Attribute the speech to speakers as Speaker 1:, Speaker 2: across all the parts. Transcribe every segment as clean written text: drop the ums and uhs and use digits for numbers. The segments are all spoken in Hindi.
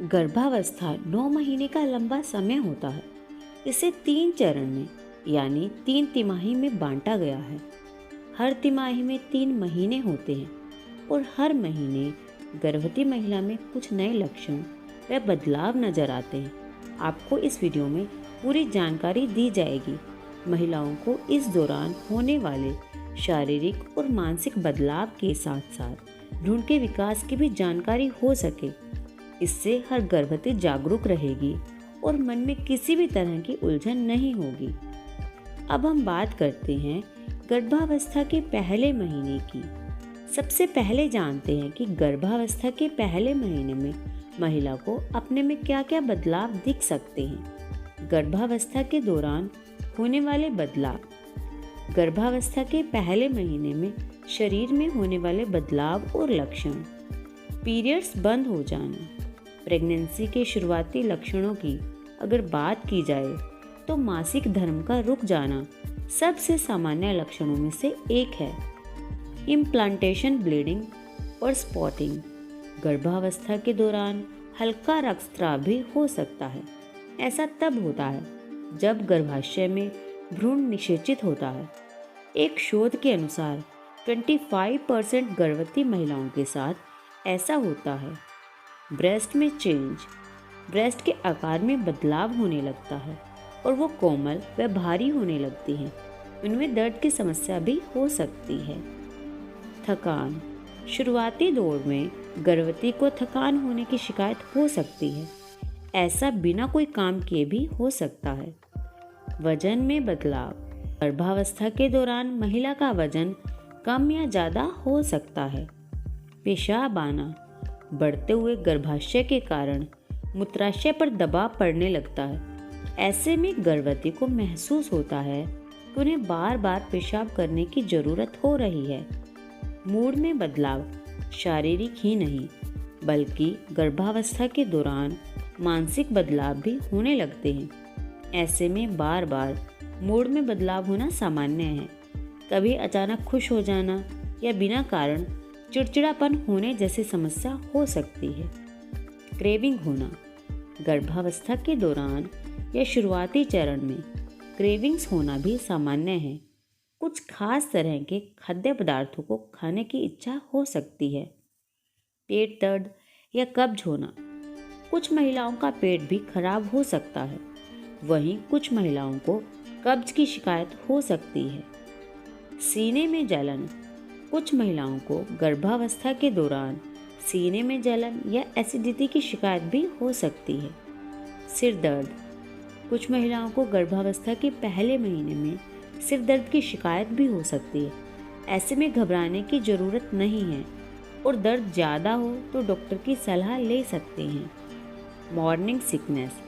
Speaker 1: गर्भावस्था 9 महीने का लंबा समय होता है। इसे 3 चरण में यानी 3 तिमाही में बांटा गया है। हर तिमाही में 3 महीने होते हैं और हर महीने गर्भवती महिला में कुछ नए लक्षण व बदलाव नजर आते हैं। आपको इस वीडियो में पूरी जानकारी दी जाएगी। महिलाओं को इस दौरान होने वाले शारीरिक और मानसिक बदलाव के साथ साथ भ्रूण के विकास की भी जानकारी हो सके। इससे हर गर्भवती जागरूक रहेगी और मन में किसी भी तरह की उलझन नहीं होगी। अब हम बात करते हैं गर्भावस्था के पहले महीने की। सबसे पहले जानते हैं कि गर्भावस्था के पहले महीने में महिला को अपने में क्या क्या बदलाव दिख सकते हैं। गर्भावस्था के दौरान होने वाले बदलाव। गर्भावस्था के पहले महीने में शरीर में होने वाले बदलाव और लक्षण। पीरियड्स बंद हो जाना। प्रेगनेंसी के शुरुआती लक्षणों की अगर बात की जाए तो मासिक धर्म का रुक जाना सबसे सामान्य लक्षणों में से एक है। इम्प्लांटेशन ब्लीडिंग और स्पॉटिंग। गर्भावस्था के दौरान हल्का रक्तस्राव भी हो सकता है। ऐसा तब होता है जब गर्भाशय में भ्रूण निषेचित होता है। एक शोध के अनुसार 25% गर्भवती महिलाओं के साथ ऐसा होता है। ब्रेस्ट में चेंज। ब्रेस्ट के आकार में बदलाव होने लगता है और वो कोमल व भारी होने लगती हैं। उनमें दर्द की समस्या भी हो सकती है। थकान। शुरुआती दौर में गर्भवती को थकान होने की शिकायत हो सकती है। ऐसा बिना कोई काम किए भी हो सकता है। वजन में बदलाव। गर्भावस्था के दौरान महिला का वजन कम या ज़्यादा हो सकता है। पेशाब आना। बढ़ते हुए गर्भाशय के कारण मूत्राशय पर दबाव पड़ने लगता है। ऐसे में गर्भवती को महसूस होता है कि उन्हें बार बार पेशाब करने की ज़रूरत हो रही है। मूड में बदलाव। शारीरिक ही नहीं बल्कि गर्भावस्था के दौरान मानसिक बदलाव भी होने लगते हैं। ऐसे में बार बार मूड में बदलाव होना सामान्य है। कभी अचानक खुश हो जाना या बिना कारण चिड़चिड़ापन होने जैसी समस्या हो सकती है। क्रेविंग होना। गर्भावस्था के दौरान या शुरुआती चरण में क्रेविंग्स होना भी सामान्य है। कुछ खास तरह के खाद्य पदार्थों को खाने की इच्छा हो सकती है। पेट दर्द या कब्ज होना। कुछ महिलाओं का पेट भी खराब हो सकता है। वहीं कुछ महिलाओं को कब्ज की शिकायत हो सकती है। सीने में जलन। कुछ महिलाओं को गर्भावस्था के दौरान सीने में जलन या एसिडिटी की शिकायत भी हो सकती है। सिर दर्द। कुछ महिलाओं को गर्भावस्था के पहले महीने में सिर दर्द की शिकायत भी हो सकती है। ऐसे में घबराने की ज़रूरत नहीं है और दर्द ज़्यादा हो तो डॉक्टर की सलाह ले सकते हैं। Morning sickness.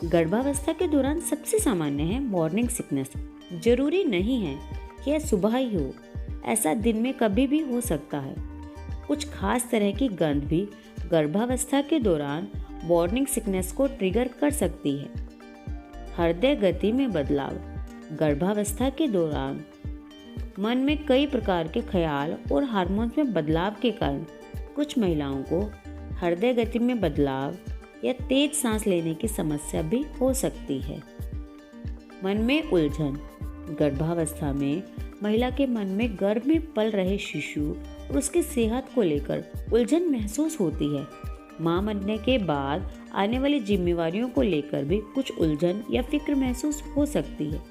Speaker 1: गर्भावस्था के दौरान सबसे सामान्य है मॉर्निंग सिकनेस। जरूरी नहीं है कि यह सुबह ही हो, ऐसा दिन में कभी भी हो सकता है। कुछ खास तरह की गंध भी गर्भावस्था के दौरान मॉर्निंग सिकनेस को ट्रिगर कर सकती है। हृदय गति में बदलाव। गर्भावस्था के दौरान मन में कई प्रकार के ख्याल और हार्मोन्स में बदलाव के कारण कुछ महिलाओं को हृदय गति में बदलाव या तेज सांस लेने की समस्या भी हो सकती है। मन में उलझन। गर्भावस्था में महिला के मन में गर्भ में पल रहे शिशु और उसकी सेहत को लेकर उलझन महसूस होती है। मां बनने के बाद आने वाली जिम्मेवारियों को लेकर भी कुछ उलझन या फिक्र महसूस हो सकती है।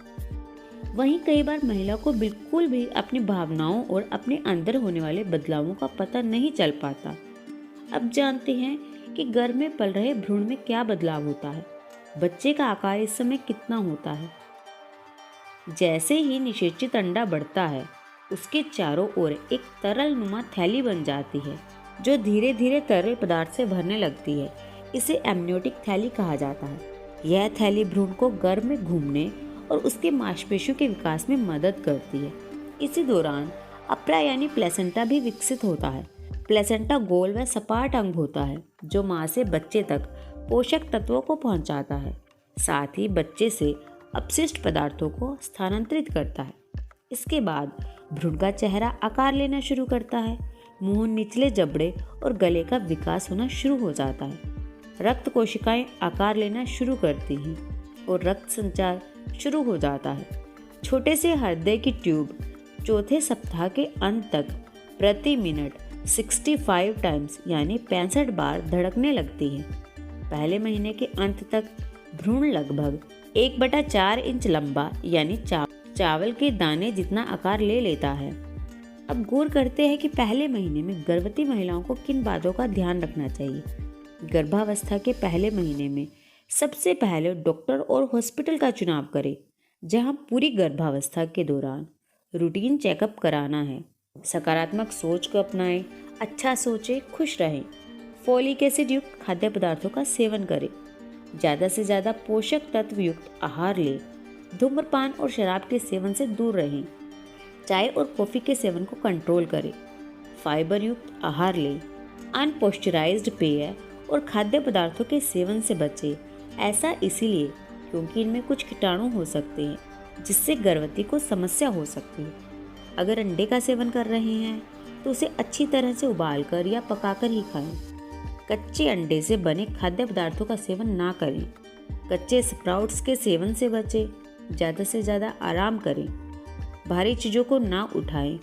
Speaker 1: वहीं कई बार महिला को बिल्कुल भी अपनी भावनाओं और अपने अंदर होने वाले बदलावों का पता नहीं चल पाता। अब जानते हैं कि गर्भ में पल रहे भ्रूण में क्या बदलाव होता है। बच्चे का आकार इस समय कितना होता है। जैसे ही निषेचित अंडा बढ़ता है उसके चारों ओर एक तरल नुमा थैली बन जाती है जो धीरे धीरे तरल पदार्थ से भरने लगती है। इसे एमनियोटिक थैली कहा जाता है। यह थैली भ्रूण को गर्भ में घूमने और उसके मांसपेशियों के विकास में मदद करती है। इसी दौरान अप्रा यानी प्लेसेंटा भी विकसित होता है। प्लेसेंटा गोल व सपाट अंग होता है जो मां से बच्चे तक पोषक तत्वों को पहुंचाता है। साथ ही बच्चे से अपशिष्ट पदार्थों को स्थानांतरित करता है। इसके बाद भ्रूण का चेहरा आकार लेना शुरू करता है। मुंह, निचले जबड़े और गले का विकास होना शुरू हो जाता है। रक्त कोशिकाएं आकार लेना शुरू करती हैं और रक्त संचार शुरू हो जाता है। छोटे से हृदय की ट्यूब चौथे सप्ताह के अंत तक प्रति मिनट 65 टाइम्स यानी 65 बार धड़कने लगती है। पहले महीने के अंत तक भ्रूण लगभग 1/4 इंच लंबा यानी चावल के दाने जितना आकार ले लेता है। अब गौर करते हैं कि पहले महीने में गर्भवती महिलाओं को किन बातों का ध्यान रखना चाहिए। गर्भावस्था के पहले महीने में सबसे पहले डॉक्टर और हॉस्पिटल का चुनाव करें, जहां पूरी गर्भावस्था के दौरान रूटीन चेकअप कराना है। सकारात्मक सोच को अपनाएं, अच्छा सोचें, खुश रहें। फोलिक एसिड युक्त खाद्य पदार्थों का सेवन करें। ज़्यादा से ज़्यादा पोषक तत्व युक्त आहार लें। धूम्रपान और शराब के सेवन से दूर रहें। चाय और कॉफ़ी के सेवन को कंट्रोल करें। फाइबर युक्त आहार लें। अनपॉस्चराइज्ड पेय और खाद्य पदार्थों के सेवन से बचें। ऐसा इसीलिए क्योंकि इनमें कुछ कीटाणु हो सकते हैं जिससे गर्भवती को समस्या हो सकती है। अगर अंडे का सेवन कर रहे हैं तो उसे अच्छी तरह से उबालकर या पकाकर ही खाएं। कच्चे अंडे से बने खाद्य पदार्थों का सेवन ना करें। कच्चे स्प्राउट्स के सेवन से बचें। ज़्यादा से ज़्यादा आराम करें। भारी चीज़ों को ना उठाएं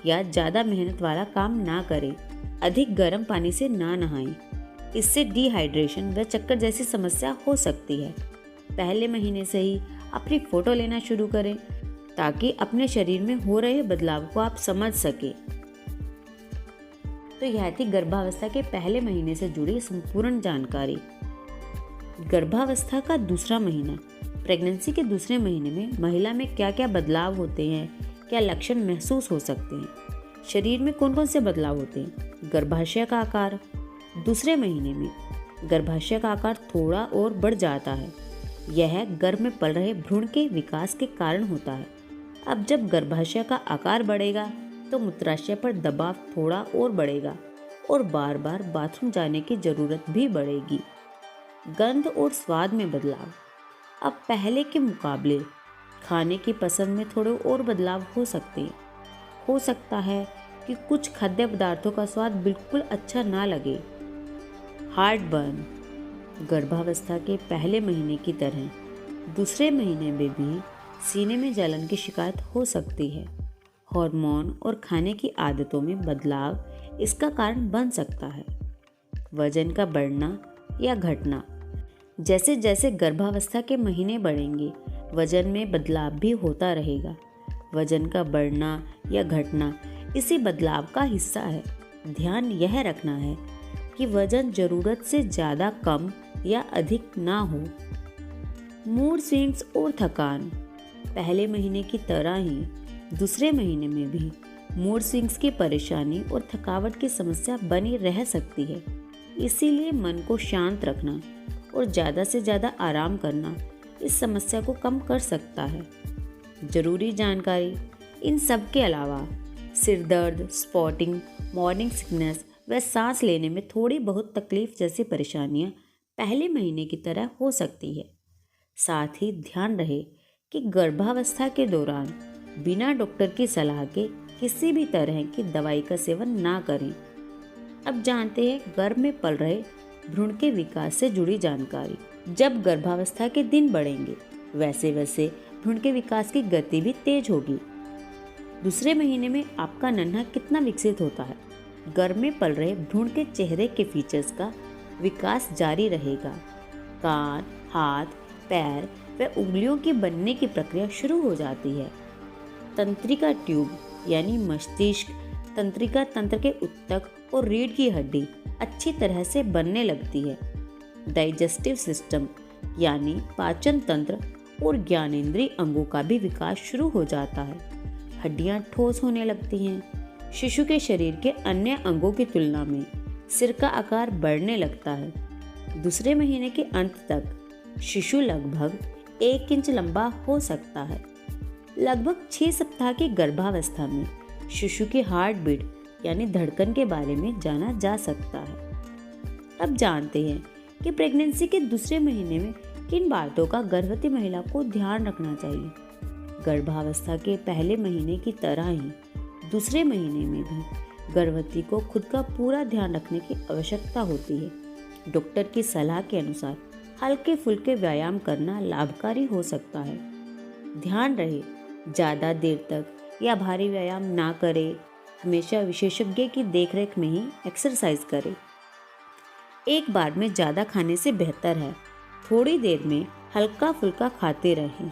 Speaker 1: या ज़्यादा मेहनत वाला काम ना करें। अधिक गर्म पानी से ना नहाएं, इससे डिहाइड्रेशन व चक्कर जैसी समस्या हो सकती है। पहले महीने से ही अपनी फ़ोटो लेना शुरू करें ताकि अपने शरीर में हो रहे बदलाव को आप समझ सकें। तो यह थी गर्भावस्था के पहले महीने से जुड़ी संपूर्ण जानकारी। गर्भावस्था का दूसरा महीना, प्रेगनेंसी के दूसरे महीने में महिला में क्या क्या बदलाव होते हैं, क्या लक्षण महसूस हो सकते हैं, शरीर में कौन कौन से बदलाव होते हैं। गर्भाशय का आकार, दूसरे महीने में गर्भाशय का आकार थोड़ा और बढ़ जाता है। यह गर्भ में पल रहे भ्रूण के विकास के कारण होता है। अब जब गर्भाशय का आकार बढ़ेगा तो मूत्राशय पर दबाव थोड़ा और बढ़ेगा और बार बार बाथरूम जाने की जरूरत भी बढ़ेगी। गंध और स्वाद में बदलाव, अब पहले के मुकाबले खाने की पसंद में थोड़े और बदलाव हो सकते हैं। हो सकता है कि कुछ खाद्य पदार्थों का स्वाद बिल्कुल अच्छा ना लगे। हार्ट बर्न, गर्भावस्था के पहले महीने की तरह दूसरे महीने में भी सीने में जलन की शिकायत हो सकती है। हार्मोन और खाने की आदतों में बदलाव इसका कारण बन सकता है। वजन का बढ़ना या घटना, जैसे जैसे गर्भावस्था के महीने बढ़ेंगे वजन में बदलाव भी होता रहेगा। वजन का बढ़ना या घटना इसी बदलाव का हिस्सा है। ध्यान यह रखना है कि वजन जरूरत से ज़्यादा कम या अधिक ना हो। मूड स्विंग्स और थकान, पहले महीने की तरह ही दूसरे महीने में भी मूड स्विंग्स की परेशानी और थकावट की समस्या बनी रह सकती है। इसीलिए मन को शांत रखना और ज़्यादा से ज़्यादा आराम करना इस समस्या को कम कर सकता है। जरूरी जानकारी, इन सब के अलावा सिर दर्द, स्पॉटिंग, मॉर्निंग सिकनेस व सांस लेने में थोड़ी बहुत तकलीफ जैसी परेशानियां पहले महीने की तरह हो सकती है। साथ ही ध्यान रहे कि गर्भावस्था के दौरान बिना डॉक्टर की सलाह के किसी भी तरह की दवाई का सेवन ना करें। अब जानते हैं गर्भ में पल रहे भ्रूण के विकास से जुड़ी जानकारी। जब गर्भावस्था के दिन बढ़ेंगे वैसे वैसे भ्रूण के विकास की गति भी तेज होगी। दूसरे महीने में आपका नन्हा कितना विकसित होता है। गर्भ में पल रहे भ्रूण के चेहरे के फीचर्स का विकास जारी रहेगा। कान, हाथ, पैर व उंगलियों की बनने की प्रक्रिया शुरू हो जाती है। तंत्रिका ट्यूब यानी मस्तिष्क, तंत्रिका तंत्र के ऊतक और रीढ़ की हड्डी अच्छी तरह से बनने लगती है। डाइजेस्टिव सिस्टम यानी पाचन तंत्र और ज्ञानेंद्रिय अंगों का भी विकास शुरू हो जाता है। हड्डियां ठोस होने लगती हैं। शिशु के शरीर के अन्य अंगों की तुलना में सिर का आकार बढ़ने लगता है। दूसरे महीने के अंत तक शिशु लगभग 1 इंच लंबा हो सकता है। लगभग 6 सप्ताह की गर्भावस्था में शिशु की हार्ट बीट यानी धड़कन के बारे में जाना जा सकता है। अब जानते हैं कि प्रेगनेंसी के दूसरे महीने में किन बातों का गर्भवती महिला को ध्यान रखना चाहिए। गर्भावस्था के पहले महीने की तरह ही दूसरे महीने में भी गर्भवती को खुद का पूरा ध्यान रखने की आवश्यकता होती है। डॉक्टर की सलाह के अनुसार हल्के फुल्के व्यायाम करना लाभकारी हो सकता है। ध्यान रहे, ज़्यादा देर तक या भारी व्यायाम ना करें। हमेशा विशेषज्ञ की देखरेख में ही एक्सरसाइज करें। एक बार में ज़्यादा खाने से बेहतर है थोड़ी देर में हल्का फुल्का खाते रहें।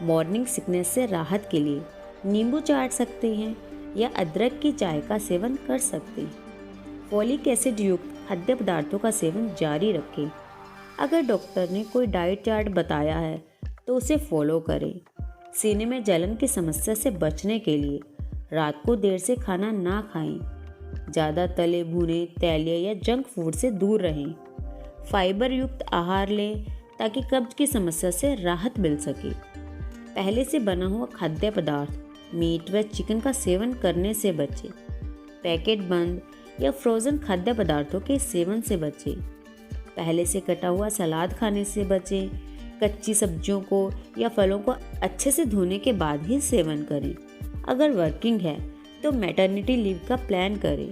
Speaker 1: मॉर्निंग सिकनेस से राहत के लिए नींबू चाट सकते हैं या अदरक की चाय का सेवन कर सकते हैं। फोलिक एसिड युक्त खाद्य पदार्थों का सेवन जारी रखें। अगर डॉक्टर ने कोई डाइट चार्ट बताया है तो उसे फॉलो करें। सीने में जलन की समस्या से बचने के लिए रात को देर से खाना ना खाएं। ज़्यादा तले भुने, तैलीय या जंक फूड से दूर रहें। फाइबर युक्त आहार लें ताकि कब्ज की समस्या से राहत मिल सके। पहले से बना हुआ खाद्य पदार्थ, मीट व चिकन का सेवन करने से बचें। पैकेट बंद या फ्रोज़न खाद्य पदार्थों के सेवन से बचें। पहले से कटा हुआ सलाद खाने से बचें। कच्ची सब्जियों को या फलों को अच्छे से धोने के बाद ही सेवन करें। अगर वर्किंग है तो मैटरनिटी लीव का प्लान करें।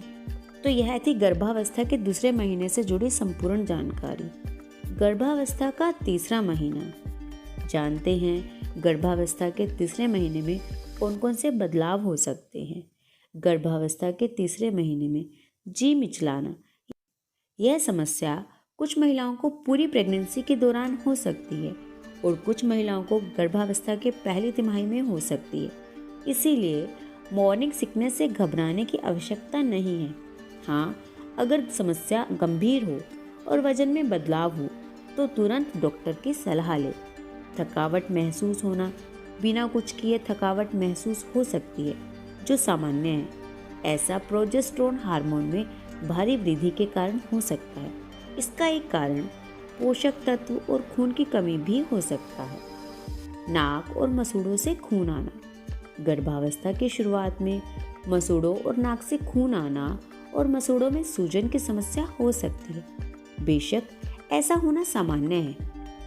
Speaker 1: तो यह थी गर्भावस्था के दूसरे महीने से जुड़ी संपूर्ण जानकारी। गर्भावस्था का तीसरा महीना। जानते हैं गर्भावस्था के तीसरे महीने में कौन कौन से बदलाव हो सकते हैं। गर्भावस्था के तीसरे महीने में जी मिचलाना, यह समस्या कुछ महिलाओं को पूरी प्रेगनेंसी के दौरान हो सकती है और कुछ महिलाओं को गर्भावस्था के पहली तिमाही में हो सकती है। इसीलिए मॉर्निंग सिकनेस से घबराने की आवश्यकता नहीं है। हाँ, अगर समस्या गंभीर हो और वजन में बदलाव हो तो तुरंत डॉक्टर की सलाह लें। थकावट महसूस होना, बिना कुछ किए थकावट महसूस हो सकती है जो सामान्य है। ऐसा प्रोजेस्टेरोन हार्मोन में भारी वृद्धि के कारण हो सकता है। इसका एक कारण पोषक तत्व और खून की कमी भी हो सकता है। नाक और मसूड़ों से खून आना। गर्भावस्था की शुरुआत में मसूड़ों और नाक से खून आना और मसूड़ों में सूजन की समस्या हो सकती है। बेशक ऐसा होना सामान्य है,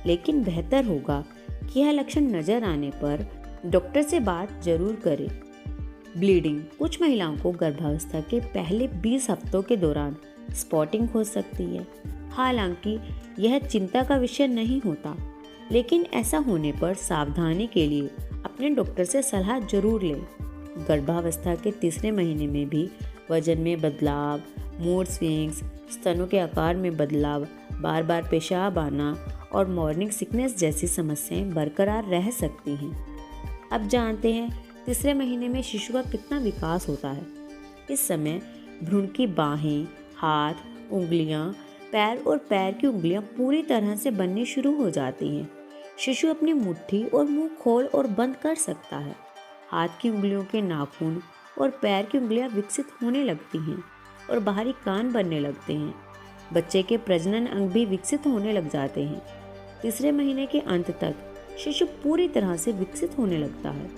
Speaker 1: लेकिन बेहतर होगा कि यह लक्षण नजर आने पर डॉक्टर से बात जरूर करें। ब्लीडिंग। कुछ महिलाओं को गर्भावस्था के पहले 20 हफ्तों के दौरान स्पॉटिंग हो सकती है। हालांकि यह चिंता का विषय नहीं होता, लेकिन ऐसा होने पर सावधानी के लिए अपने डॉक्टर से सलाह जरूर लें। गर्भावस्था के तीसरे महीने में भी वजन में बदलाव, मूड स्विंग्स, स्तनों के आकार में बदलाव, बार बार पेशाब आना और मॉर्निंग सिकनेस जैसी समस्याएं बरकरार रह सकती हैं। अब जानते हैं तीसरे महीने में शिशु का कितना विकास होता है। इस समय भ्रूण की बाहें, हाथ, उंगलियां, पैर और पैर की उंगलियां पूरी तरह से बननी शुरू हो जाती हैं। शिशु अपनी मुट्ठी और मुंह खोल और बंद कर सकता है। हाथ की उंगलियों के नाखून और पैर की उंगलियां विकसित होने लगती हैं और बाहरी कान बनने लगते हैं। बच्चे के प्रजनन अंग भी विकसित होने लग जाते हैं। तीसरे महीने के अंत तक शिशु पूरी तरह से विकसित होने लगता है।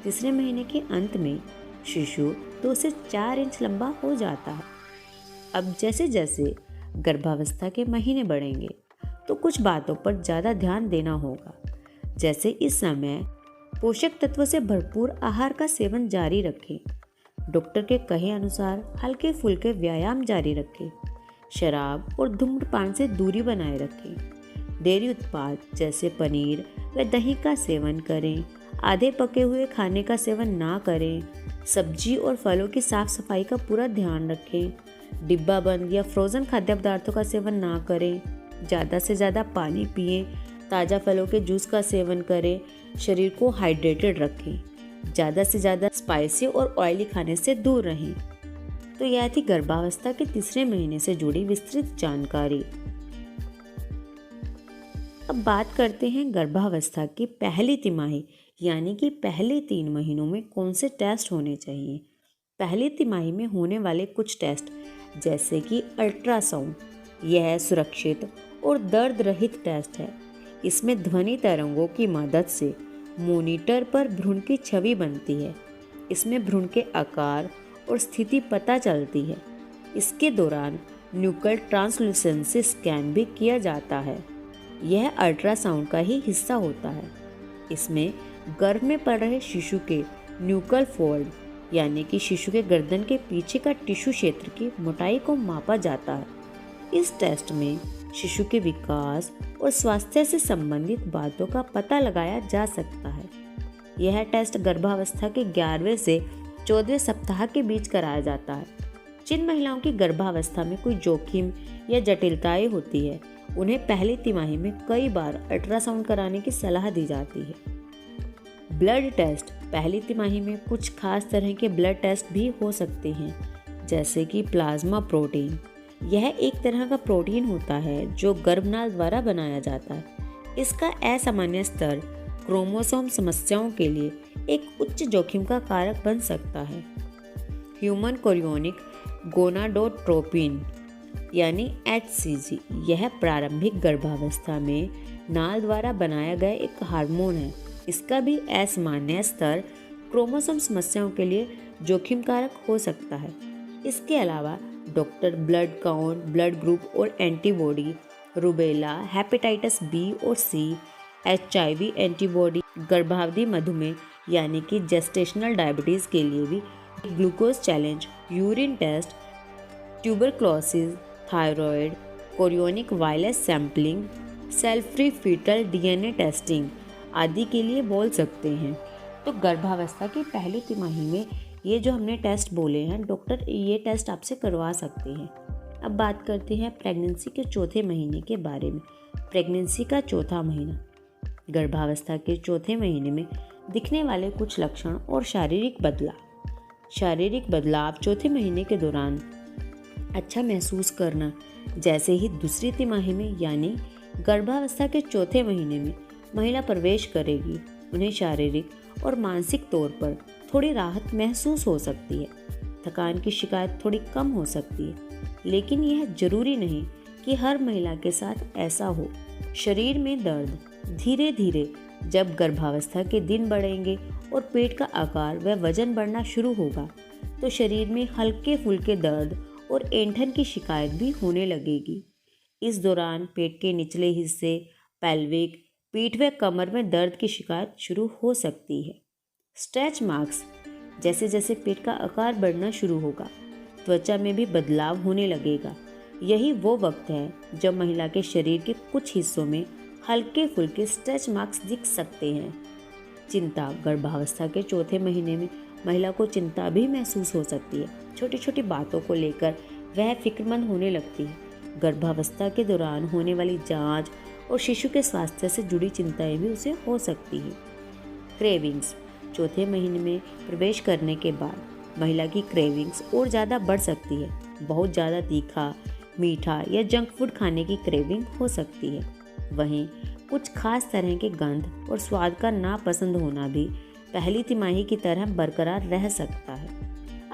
Speaker 1: तीसरे महीने के अंत में शिशु 2 से 4 इंच लंबा हो जाता है। अब जैसे जैसे गर्भावस्था के महीने बढ़ेंगे तो कुछ बातों पर ज़्यादा ध्यान देना होगा। जैसे इस समय पोषक तत्वों से भरपूर आहार का सेवन जारी रखें। डॉक्टर के कहे अनुसार हल्के फुल्के व्यायाम जारी रखें। शराब और धूम्रपान से दूरी बनाए रखें। डेयरी उत्पाद जैसे पनीर व दही का सेवन करें। आधे पके हुए खाने का सेवन ना करें। सब्जी और फलों की साफ सफाई का पूरा ध्यान रखें। डिब्बा बंद या फ्रोज़न खाद्य पदार्थों का सेवन ना करें। ज़्यादा से ज़्यादा पानी पिएं। ताज़ा फलों के जूस का सेवन करें। शरीर को हाइड्रेटेड रखें। ज़्यादा से ज़्यादा स्पाइसी और ऑयली खाने से दूर रहें। तो यह थी गर्भावस्था के तीसरे महीने से जुड़ी विस्तृत जानकारी। अब बात करते हैं गर्भावस्था की पहली तिमाही यानी कि पहले 3 महीनों में कौन से टेस्ट होने चाहिए। पहली तिमाही में होने वाले कुछ टेस्ट जैसे कि अल्ट्रासाउंड, यह सुरक्षित और दर्द रहित टेस्ट है। इसमें ध्वनि तरंगों की मदद से मॉनिटर पर भ्रूण की छवि बनती है। इसमें भ्रूण के आकार और स्थिति पता चलती है। इसके दौरान न्यूक्लियर ट्रांसल्यूसेंसी स्कैन भी किया जाता है। यह अल्ट्रासाउंड का ही हिस्सा होता है। इसमें गर्भ में पड़ रहे शिशु के न्यूक्लियर फोल्ड यानी कि शिशु के गर्दन के पीछे का टिश्यू क्षेत्र की मोटाई को मापा जाता है। इस टेस्ट में शिशु के विकास और स्वास्थ्य से संबंधित बातों का पता लगाया जा सकता है। यह टेस्ट गर्भावस्था के 11वें से 14वें सप्ताह के बीच कराया जाता है। जिन महिलाओं की गर्भावस्था में कोई जोखिम या जटिलताएं होती है, उन्हें पहली तिमाही में कई बार अल्ट्रासाउंड कराने की सलाह दी जाती है। Blood test. पहली तिमाही में कुछ खास तरह के ब्लड टेस्ट भी हो सकते हैं, जैसे कि प्लाज्मा प्रोटीन। यह एक तरह का प्रोटीन होता है जो गर्भनाल द्वारा बनाया जाता है। इसका असामान्य स्तर क्रोमोसोम समस्याओं के लिए एक उच्च जोखिम का कारक बन सकता है। ह्यूमन कोरियोनिक गोनाडोट्रोपिन यानी HCG, यह प्रारंभिक गर्भावस्था में नाल द्वारा बनाया गया एक हार्मोन है। इसका भी असामान्य स्तर क्रोमोसोम समस्याओं के लिए जोखिम कारक हो सकता है। इसके अलावा doctor blood count, blood group और एंटीबॉडी, रूबेला, हेपेटाइटिस B और C, HIV एंटीबॉडी, गर्भावधि मधुमेह यानी कि जेस्टेशनल डायबिटीज़ के लिए भी glucose challenge, urine test, tuberculosis, thyroid, chorionic virus sampling, cell free fetal DNA testing आदि के लिए बोल सकते हैं। तो गर्भावस्था की पहली तिमाही में ये जो हमने टेस्ट बोले हैं, डॉक्टर ये टेस्ट आपसे करवा सकते हैं। अब बात करते हैं प्रेगनेंसी के चौथे महीने के बारे में। प्रेगनेंसी का चौथा महीना। गर्भावस्था के चौथे महीने में दिखने वाले कुछ लक्षण और शारीरिक बदलाव। शारीरिक बदलाव चौथे महीने के दौरान अच्छा महसूस करना। जैसे ही दूसरी तिमाही में यानी गर्भावस्था के चौथे महीने में महिला प्रवेश करेगी, उन्हें शारीरिक और मानसिक तौर पर थोड़ी राहत महसूस हो सकती है। थकान की शिकायत थोड़ी कम हो सकती है, लेकिन यह जरूरी नहीं कि हर महिला के साथ ऐसा हो। शरीर में दर्द। धीरे धीरे जब गर्भावस्था के दिन बढ़ेंगे और पेट का आकार व वजन बढ़ना शुरू होगा, तो शरीर में हल्के फुल्के दर्द और ऐंठन की शिकायत भी होने लगेगी। इस दौरान पेट के निचले हिस्से, पेल्विक, पीठ व कमर में दर्द की शिकायत शुरू हो सकती है। Stretch marks. जैसे जैसे पेट का आकार बढ़ना शुरू होगा, त्वचा में भी बदलाव होने लगेगा। यही वो वक्त है जब महिला के शरीर के कुछ हिस्सों में हल्के फुल्के स्ट्रेच मार्क्स दिख सकते हैं। चिंता। गर्भावस्था के चौथे महीने में महिला को चिंता भी महसूस हो सकती है। छोटी छोटी बातों को लेकर वह फिक्रमंद होने लगती है। गर्भावस्था के दौरान होने वाली जांच और शिशु के स्वास्थ्य से जुड़ी चिंताएं भी उसे हो सकती है। क्रेविंग्स। चौथे महीने में प्रवेश करने के बाद महिला की क्रेविंग्स और ज़्यादा बढ़ सकती है। बहुत ज़्यादा तीखा, मीठा या जंक फूड खाने की क्रेविंग हो सकती है। वहीं कुछ खास तरह के गंध और स्वाद का नापसंद होना भी पहली तिमाही की तरह बरकरार रह सकता है।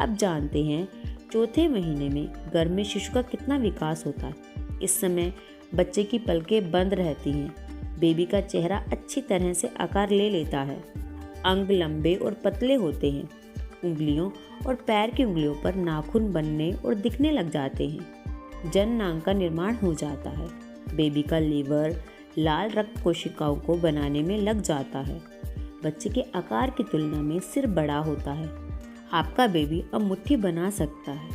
Speaker 1: अब जानते हैं चौथे महीने में गर्भ में शिशु का कितना विकास होता है। इस समय बच्चे की पलकें बंद रहती हैं। बेबी का चेहरा अच्छी तरह से आकार ले लेता है। अंग लंबे और पतले होते हैं। उंगलियों और पैर की उंगलियों पर नाखून बनने और दिखने लग जाते हैं। जननांग का निर्माण हो जाता है। बेबी का लीवर लाल रक्त कोशिकाओं को बनाने में लग जाता है। बच्चे के आकार की तुलना में सिर बड़ा होता है। आपका बेबी अब मुट्ठी बना सकता है।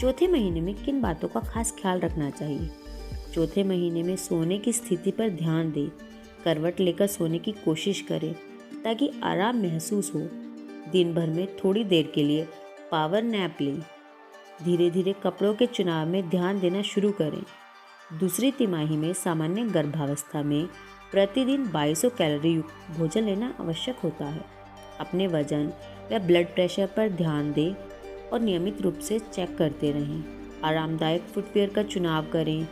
Speaker 1: चौथे महीने में किन बातों का खास ख्याल रखना चाहिए? चौथे महीने में सोने की स्थिति पर ध्यान दें। करवट लेकर सोने की कोशिश करें ताकि आराम महसूस हो। दिन भर में थोड़ी देर के लिए पावर नैप लें। धीरे धीरे कपड़ों के चुनाव में ध्यान देना शुरू करें। दूसरी तिमाही में सामान्य गर्भावस्था में प्रतिदिन 2200 कैलोरी युक्त भोजन लेना आवश्यक होता है। अपने वजन व ब्लड प्रेशर पर ध्यान दें और नियमित रूप से चेक करते रहें। आरामदायक फुटवियर का चुनाव करें।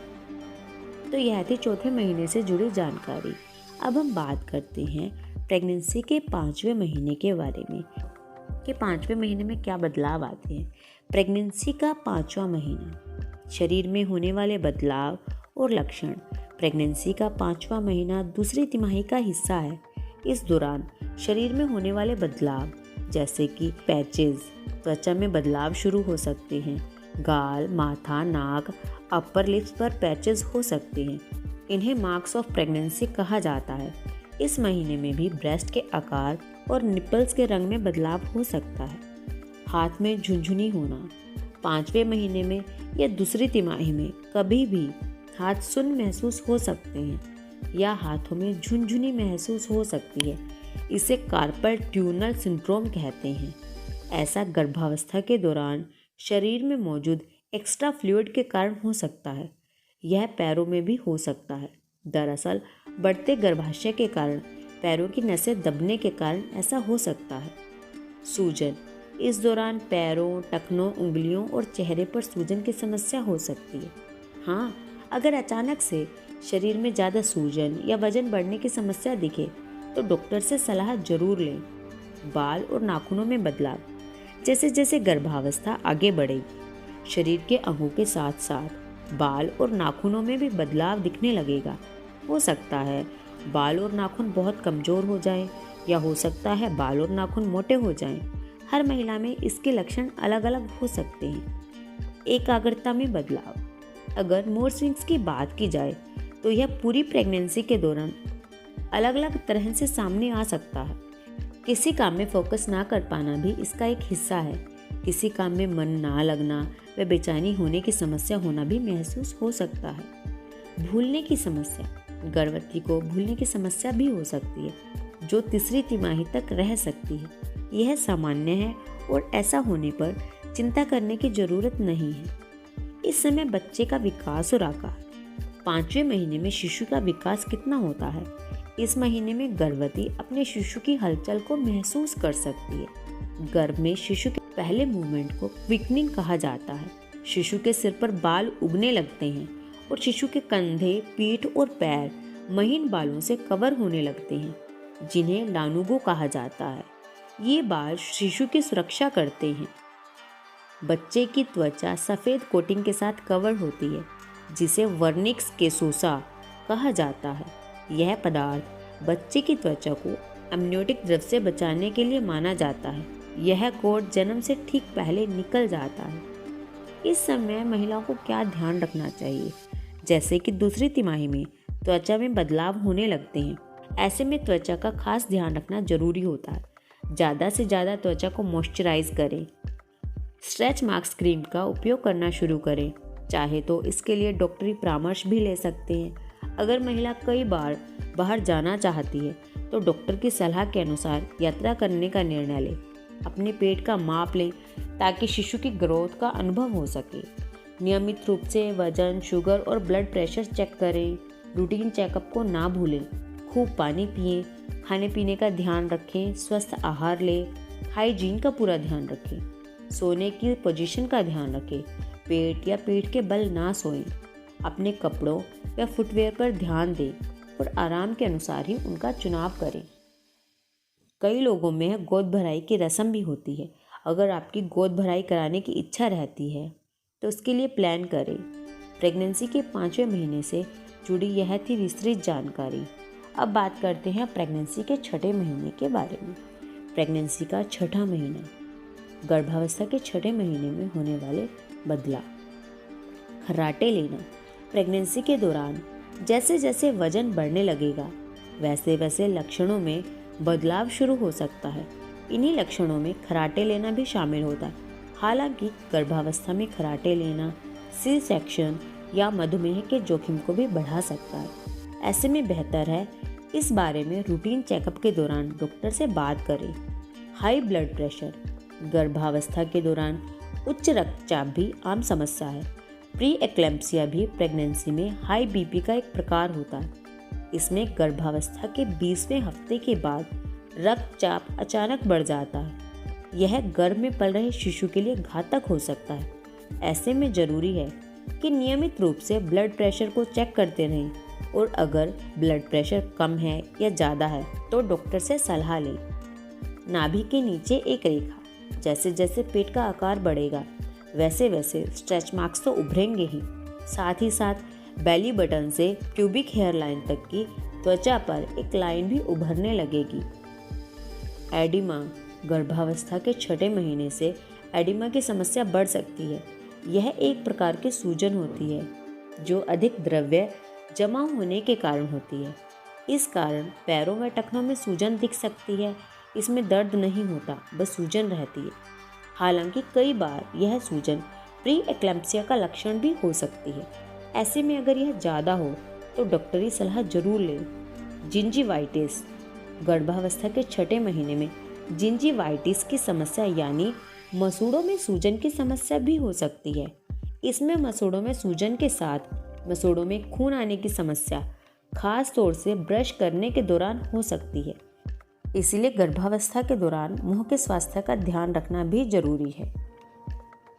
Speaker 1: तो यह थी चौथे महीने से जुड़ी जानकारी। अब हम बात करते हैं प्रेगनेंसी के 5वें महीने के बारे में कि 5वें महीने में क्या बदलाव आते हैं। प्रेगनेंसी का 5वां महीना। शरीर में होने वाले बदलाव और लक्षण। प्रेगनेंसी का 5वां महीना दूसरी तिमाही का हिस्सा है। इस दौरान शरीर में होने वाले बदलाव जैसे कि पैचेस, त्वचा में बदलाव शुरू हो सकते हैं। गाल, माथा, नाक, अपर लिप्स पर पैचेस हो सकते हैं। इन्हें मार्क्स ऑफ प्रेगनेंसी कहा जाता है। इस महीने में भी ब्रेस्ट के आकार और निपल्स के रंग में बदलाव हो सकता है। हाथ में झुनझुनी होना। 5वें महीने में या दूसरी तिमाही में कभी भी हाथ सुन्न महसूस हो सकते हैं या हाथों में झुनझुनी महसूस हो सकती है। इसे कार्पल ट्यूनल सिंड्रोम कहते हैं। ऐसा गर्भावस्था के दौरान शरीर में मौजूद एक्स्ट्रा फ्लूइड के कारण हो सकता है। यह पैरों में भी हो सकता है। दरअसल बढ़ते गर्भाशय के कारण पैरों की नसें दबने के कारण ऐसा हो सकता है। सूजन, इस दौरान पैरों, टखनों, उंगलियों और चेहरे पर सूजन की समस्या हो सकती है। हाँ, अगर अचानक से शरीर में ज़्यादा सूजन या वजन बढ़ने की समस्या दिखे तो डॉक्टर से सलाह जरूर लें। बाल और नाखूनों में बदलाव, जैसे जैसे गर्भावस्था आगे बढ़ेगी शरीर के अंगों के साथ साथ बाल और नाखूनों में भी बदलाव दिखने लगेगा। हो सकता है बाल और नाखून बहुत कमज़ोर हो जाएं या हो सकता है बाल और नाखून मोटे हो जाएं। हर महिला में इसके लक्षण अलग अलग हो सकते हैं। एकाग्रता में बदलाव, अगर मूड स्विंग्स की बात की जाए तो यह पूरी प्रेगनेंसी के दौरान अलग अलग तरह से सामने आ सकता है। किसी काम में फोकस ना कर पाना भी इसका एक हिस्सा है। किसी काम में मन ना लगना व बेचैनी होने की समस्या होना भी महसूस हो सकता है। भूलने की समस्या, गर्भवती को भूलने की समस्या भी हो सकती है जो तीसरी तिमाही तक रह सकती है। यह सामान्य है और ऐसा होने पर चिंता करने की जरूरत नहीं है। इस समय बच्चे का विकास और आकार, 5वें महीने में शिशु का विकास कितना होता है। इस महीने में गर्भवती अपने शिशु की हलचल को महसूस कर सकती है। गर्भ में शिशु के पहले मूवमेंट को क्विकनिंग कहा जाता है। शिशु के सिर पर बाल उगने लगते हैं और शिशु के कंधे, पीठ और पैर महीन बालों से कवर होने लगते हैं जिन्हें लानुगो कहा जाता है। ये बाल शिशु की सुरक्षा करते हैं। बच्चे की त्वचा सफ़ेद कोटिंग के साथ कवर होती है जिसे वर्निक्स केसोसा कहा जाता है। यह पदार्थ बच्चे की त्वचा को अम्नियोटिक द्रव से बचाने के लिए माना जाता है। यह कोट जन्म से ठीक पहले निकल जाता है। इस समय महिलाओं को क्या ध्यान रखना चाहिए, जैसे कि दूसरी तिमाही में त्वचा में बदलाव होने लगते हैं। ऐसे में त्वचा का खास ध्यान रखना जरूरी होता है। ज़्यादा से ज़्यादा त्वचा को मॉइस्चराइज करें। स्ट्रेच मार्क्स क्रीम का उपयोग करना शुरू करें। चाहे तो इसके लिए डॉक्टरी परामर्श भी ले सकते हैं। अगर महिला कई बार बाहर जाना चाहती है तो डॉक्टर की सलाह के अनुसार यात्रा करने का निर्णय लें। अपने पेट का माप लें ताकि शिशु की ग्रोथ का अनुभव हो सके। नियमित रूप से वजन, शुगर और ब्लड प्रेशर चेक करें। रूटीन चेकअप को ना भूलें। खूब पानी पिएं, खाने पीने का ध्यान रखें, स्वस्थ आहार लें, हाइजीन का पूरा ध्यान रखें, सोने की पोजीशन का ध्यान रखें, पेट या पीठ के बल ना सोएं, अपने कपड़ों या फुटवेयर पर ध्यान दें और आराम के अनुसार ही उनका चुनाव करें। कई लोगों में गोद भराई की रस्म भी होती है। अगर आपकी गोद भराई कराने की इच्छा रहती है तो उसके लिए प्लान करें। प्रेगनेंसी के 5वें महीने से जुड़ी यह थी विस्तृत जानकारी। अब बात करते हैं प्रेगनेंसी के 6ठे महीने के बारे में। प्रेगनेंसी का 6ठा महीना, गर्भावस्था के 6ठे महीने में होने वाले बदलाव। खर्राटे लेना, प्रेगनेंसी के दौरान जैसे जैसे वजन बढ़ने लगेगा वैसे वैसे लक्षणों में बदलाव शुरू हो सकता है। इन्हीं लक्षणों में खर्राटे लेना भी शामिल होता है। हालांकि गर्भावस्था में खर्राटे लेना सी सेक्शन या मधुमेह के जोखिम को भी बढ़ा सकता है। ऐसे में बेहतर है इस बारे में रूटीन चेकअप के दौरान डॉक्टर से बात करें। हाई ब्लड प्रेशर, गर्भावस्था के दौरान उच्च रक्तचाप भी आम समस्या है। प्री एक्लेम्पसिया भी प्रेगनेंसी में हाई बीपी का एक प्रकार होता है। इसमें गर्भावस्था के 20वें हफ्ते के बाद रक्तचाप अचानक बढ़ जाता है। यह गर्भ में पल रहे शिशु के लिए घातक हो सकता है। ऐसे में जरूरी है कि नियमित रूप से ब्लड प्रेशर को चेक करते रहें और अगर ब्लड प्रेशर कम है या ज़्यादा है तो डॉक्टर से सलाह लें। नाभि के नीचे एक रेखा, जैसे जैसे पेट का आकार बढ़ेगा वैसे वैसे स्ट्रेच मार्क्स तो उभरेंगे ही। साथ ही साथ बेली बटन से प्यूबिक हेयर लाइन तक की त्वचा पर एक लाइन भी उभरने लगेगी। एडिमा, गर्भावस्था के 6ठे महीने से एडिमा की समस्या बढ़ सकती है। यह एक प्रकार की सूजन होती है जो अधिक द्रव्य जमा होने के कारण होती है। इस कारण पैरों व टखनों में सूजन दिख सकती है। इसमें दर्द नहीं होता, बस सूजन रहती है। हालांकि कई बार यह सूजन प्री एक्लेम्पसिया का लक्षण भी हो सकती है। ऐसे में अगर यह ज़्यादा हो तो डॉक्टरी सलाह जरूर लें। जिंजीवाइटिस, गर्भावस्था के 6ठे महीने में जिंजीवाइटिस की समस्या यानी मसूड़ों में सूजन की समस्या भी हो सकती है। इसमें मसूड़ों में सूजन के साथ मसूड़ों में खून आने की समस्या खास तौर से ब्रश करने के दौरान हो सकती है। इसीलिए गर्भावस्था के दौरान मुंह के स्वास्थ्य का ध्यान रखना भी जरूरी है।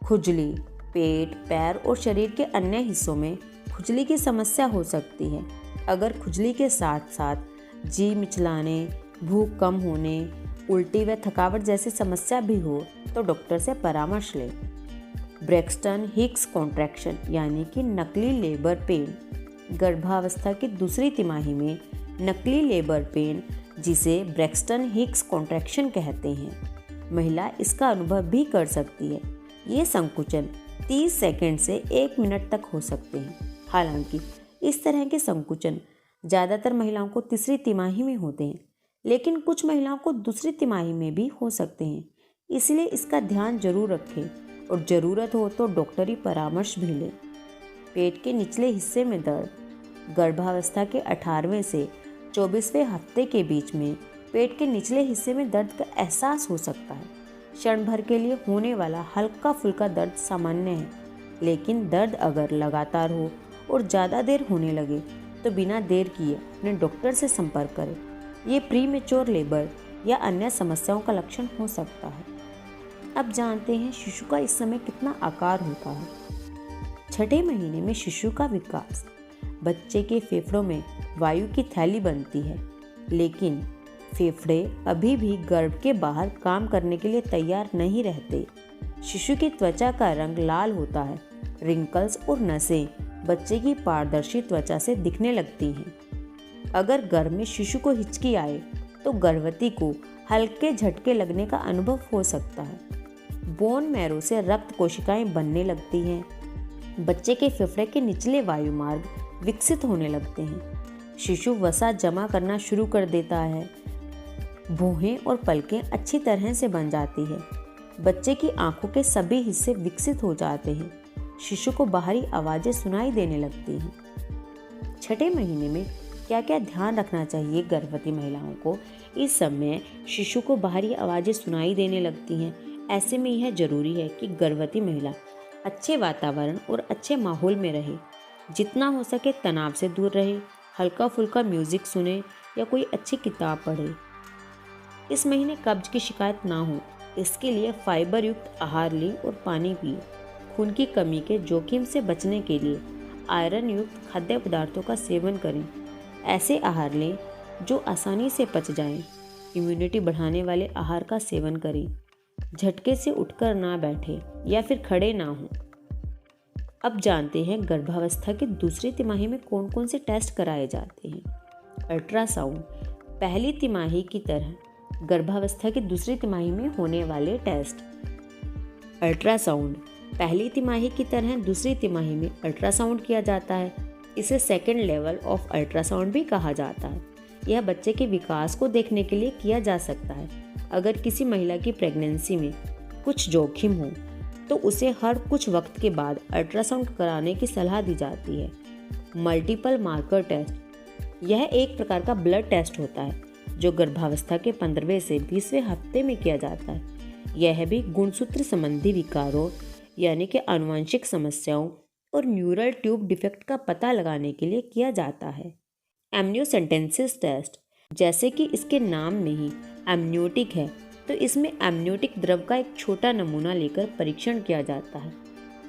Speaker 1: खुजली, पेट, पैर और शरीर के अन्य हिस्सों में खुजली की समस्या हो सकती है। अगर खुजली के साथ साथ जी मिचलाने, भूख कम होने, उल्टी व थकावट जैसी समस्या भी हो तो डॉक्टर से परामर्श लें। ब्रैक्सटन हिक्स कॉन्ट्रैक्शन यानी कि नकली लेबर पेन, गर्भावस्था की दूसरी तिमाही में नकली लेबर पेन जिसे ब्रैक्सटन हिक्स कॉन्ट्रैक्शन कहते हैं, महिला इसका अनुभव भी कर सकती है। ये संकुचन 30 सेकंड से 1 मिनट तक हो सकते हैं। हालांकि इस तरह के संकुचन ज़्यादातर महिलाओं को तीसरी तिमाही में होते हैं, लेकिन कुछ महिलाओं को दूसरी तिमाही में भी हो सकते हैं। इसलिए इसका ध्यान जरूर रखें और ज़रूरत हो तो डॉक्टरी परामर्श भी लें। पेट के निचले हिस्से में दर्द, गर्भावस्था के 18वें से 24वें हफ्ते के बीच में पेट के निचले हिस्से में दर्द का एहसास हो सकता है। क्षण भर के लिए होने वाला हल्का फुल्का दर्द सामान्य है, लेकिन दर्द अगर लगातार हो और ज़्यादा देर होने लगे तो बिना देर किए अपने डॉक्टर से संपर्क करें। ये प्रीमेच्योर लेबर या अन्य समस्याओं का लक्षण हो सकता है। अब जानते हैं शिशु का इस समय कितना आकार होता है। 6ठे महीने में शिशु का विकास, बच्चे के फेफड़ों में वायु की थैली बनती है, लेकिन फेफड़े अभी भी गर्भ के बाहर काम करने के लिए तैयार नहीं रहते। शिशु की त्वचा का रंग लाल होता है। रिंकल्स और नसें बच्चे की पारदर्शी त्वचा से दिखने लगती हैं। अगर गर्भ में शिशु को हिचकी आए तो गर्भवती को हल्के झटके लगने का अनुभव हो सकता है। बोन मैरो से रक्त कोशिकाएं बनने लगती हैं। बच्चे के फेफड़े के निचले वायु मार्ग विकसित होने लगते हैं। शिशु वसा जमा करना शुरू कर देता है। भौहें और पलकें अच्छी तरह से बन जाती है। बच्चे की आंखों के सभी हिस्से विकसित हो जाते हैं। शिशु को बाहरी आवाज़ें सुनाई देने लगती हैं। 6ठे महीने में क्या क्या ध्यान रखना चाहिए गर्भवती महिलाओं को? इस समय शिशु को बाहरी आवाज़ें सुनाई देने लगती हैं। ऐसे में यह जरूरी है कि गर्भवती महिला अच्छे वातावरण और अच्छे माहौल में रहे। जितना हो सके तनाव से दूर रहे, हल्का फुल्का म्यूजिक सुने या कोई अच्छी किताब पढ़े। इस महीने कब्ज की शिकायत ना हो, इसके लिए फाइबर युक्त आहार लें और पानी पिए। खून की कमी के जोखिम से बचने के लिए आयरन युक्त खाद्य पदार्थों का सेवन करें। ऐसे आहार लें जो आसानी से पच जाएं। इम्यूनिटी बढ़ाने वाले आहार का सेवन करें। झटके से उठकर ना बैठे या फिर खड़े ना हों। अब जानते हैं गर्भावस्था की दूसरी तिमाही में कौन कौन से टेस्ट कराए जाते हैं। अल्ट्रासाउंड, पहली तिमाही की तरह गर्भावस्था की दूसरी तिमाही में होने वाले टेस्ट। अल्ट्रासाउंड, पहली तिमाही की तरह दूसरी तिमाही में अल्ट्रासाउंड किया जाता है। इसे सेकेंड लेवल ऑफ अल्ट्रासाउंड भी कहा जाता है। यह बच्चे के विकास को देखने के लिए किया जा सकता है। अगर किसी महिला की प्रेगनेंसी में कुछ जोखिम हो तो उसे हर कुछ वक्त के बाद अल्ट्रासाउंड कराने की सलाह दी जाती है। मल्टीपल मार्कर टेस्ट, यह एक प्रकार का ब्लड टेस्ट होता है जो गर्भावस्था के 15वें से 20वें हफ्ते में किया जाता है। यह भी गुणसूत्र संबंधी विकारों यानी कि आनुवंशिक समस्याओं और न्यूरल ट्यूब डिफेक्ट का पता लगाने के लिए किया जाता है। एमनियोसेंटेंसिस टेस्ट, जैसे कि इसके नाम में ही एमनियोटिक है, तो इसमें एमनियोटिक द्रव का एक छोटा नमूना लेकर परीक्षण किया जाता है।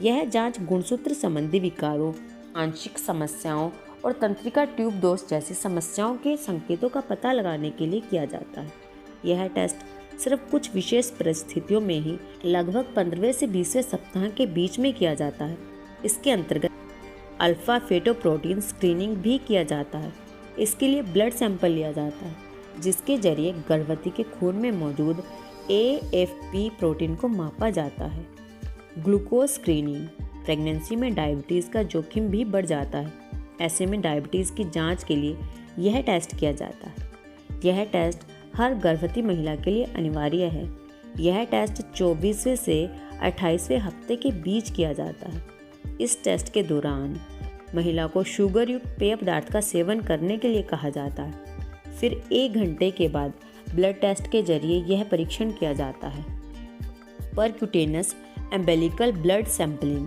Speaker 1: यह जांच गुणसूत्र संबंधी विकारों, आंशिक समस्याओं और तंत्रिका ट्यूब दोष जैसी समस्याओं के संकेतों का पता लगाने के लिए किया जाता है। यह टेस्ट सिर्फ कुछ विशेष परिस्थितियों में ही लगभग 15वें से 20वें सप्ताह के बीच में किया जाता है। इसके अंतर्गत अल्फा फेटोप्रोटीन स्क्रीनिंग भी किया जाता है। इसके लिए ब्लड सैंपल लिया जाता है जिसके जरिए गर्भवती के खून में मौजूद AFP प्रोटीन को मापा जाता है। ग्लूकोज स्क्रीनिंग, प्रेगनेंसी में डायबिटीज़ का जोखिम भी बढ़ जाता है। ऐसे में डायबिटीज़ की जांच के लिए यह टेस्ट किया जाता है। यह टेस्ट हर गर्भवती महिला के लिए अनिवार्य है। यह टेस्ट 24वें से 28वें हफ्ते के बीच किया जाता है। इस टेस्ट के दौरान महिला को शुगर युक्त पेय पदार्थ का सेवन करने के लिए कहा जाता है। फिर 1 घंटे के बाद ब्लड टेस्ट के जरिए यह परीक्षण किया जाता है। परक्यूटेनस एम्बेलिकल ब्लड सैंपलिंग,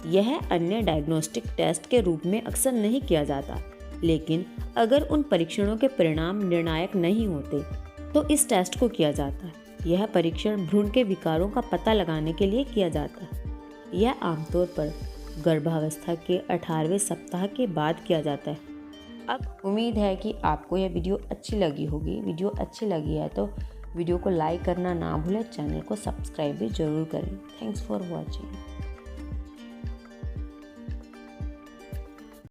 Speaker 1: यह अन्य डायग्नोस्टिक टेस्ट के रूप में अक्सर नहीं किया जाता, लेकिन अगर उन परीक्षणों के परिणाम निर्णायक नहीं होते तो इस टेस्ट को किया जाता है। यह परीक्षण भ्रूण के विकारों का पता लगाने के लिए किया जाता है। यह आमतौर पर गर्भावस्था के 18वें सप्ताह के बाद किया जाता है। अब उम्मीद है कि आपको यह वीडियो अच्छी लगी होगी। वीडियो अच्छी लगी है तो वीडियो को लाइक करना ना भूलें, चैनल को सब्सक्राइब भी जरूर करें। Thanks for watching.